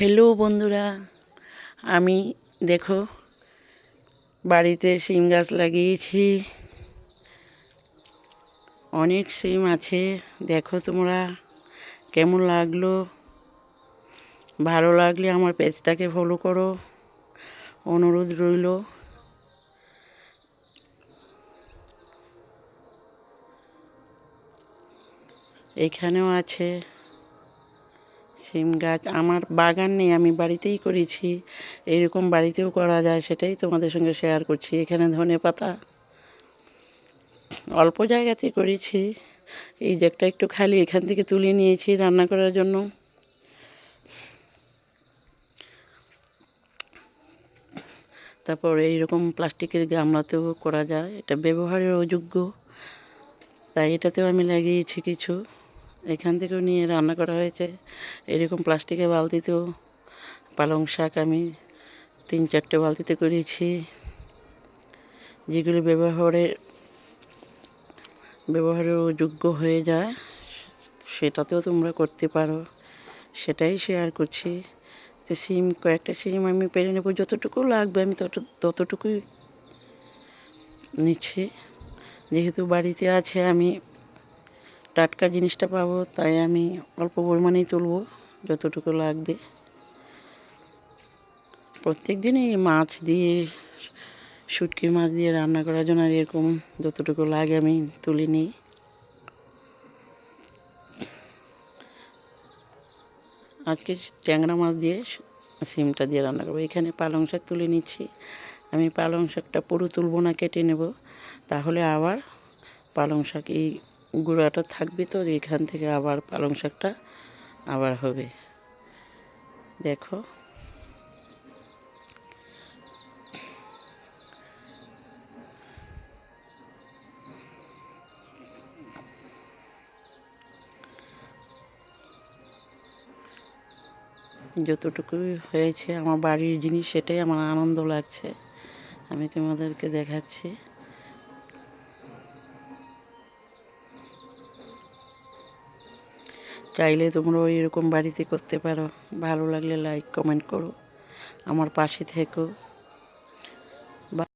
Hello বন্ধুরা, আমি দেখো বাড়িতে সিম গাছ লাগিয়েছি। অনেক সিম আছে, দেখো তোমরা কেমন লাগলো। ভালো লাগলে আমার পেজটাকে ফলো করো, অনুরোধ রইল। এখানেও আছে সিম গাছ। আমার বাগান নেই, আমি বাড়িতেই করেছি। এরকম বাড়িতেও করা যায়, সেটাই তোমাদের সঙ্গে শেয়ার করছি। এখানে ধনেপাতা অল্প জায়গাতে করেছি। এই জায়গাটা একটু খালি, এখান থেকে তুলে নিয়েছি রান্না করার জন্য। তারপর এইরকম প্লাস্টিকের গামলাতেও করা যায়, এটা ব্যবহারের অযোগ্য, তাই এটাতেও আমি লাগিয়েছি কিছু। এখান থেকেও নিয়ে রান্না করা হয়েছে। এরকম প্লাস্টিকের বালতিতেও পালং শাক আমি 3-4টে বালতিতে করেছি। যেগুলি ব্যবহারের অযোগ্য হয়ে যায়, সেটাতেও তোমরা করতে পারো, সেটাই শেয়ার করছি। তো কয়েকটা সিম আমি পেরে নেবো, যতটুকু লাগবে আমি ততটুকুই নিচ্ছি। যেহেতু বাড়িতে আছে, আমি টাটকা জিনিসটা পাবো, তাই আমি অল্প পরিমাণেই তুলবো, যতটুকু লাগবে। প্রত্যেক দিনই মাছ দিয়ে, শুটকি মাছ দিয়ে রান্না করার জন্য এরকম যতটুকু লাগে আমি তুলে নিই। আজকে ট্যাংরা মাছ দিয়ে সিমটা দিয়ে রান্না করবো। এখানে পালং শাক তুলে নিচ্ছি। আমি পালং শাকটা পুরো তুলবো না, কেটে নেব, তাহলে আবার পালং শাক এই গুঁড়াটা থাকবে, তো এখান থেকে আবার পালং শাকটা আবার হবে। দেখো যতটুকু হয়েছে, আমার বাড়ির জিনিস, সেটাই আমার আনন্দ লাগছে, আমি তোমাদেরকে দেখাচ্ছি। চাইলে তোমরাও এরকম বাড়িতে করতে পারো। ভালো লাগলে লাইক কমেন্ট করো, আমার পাশে থেকো।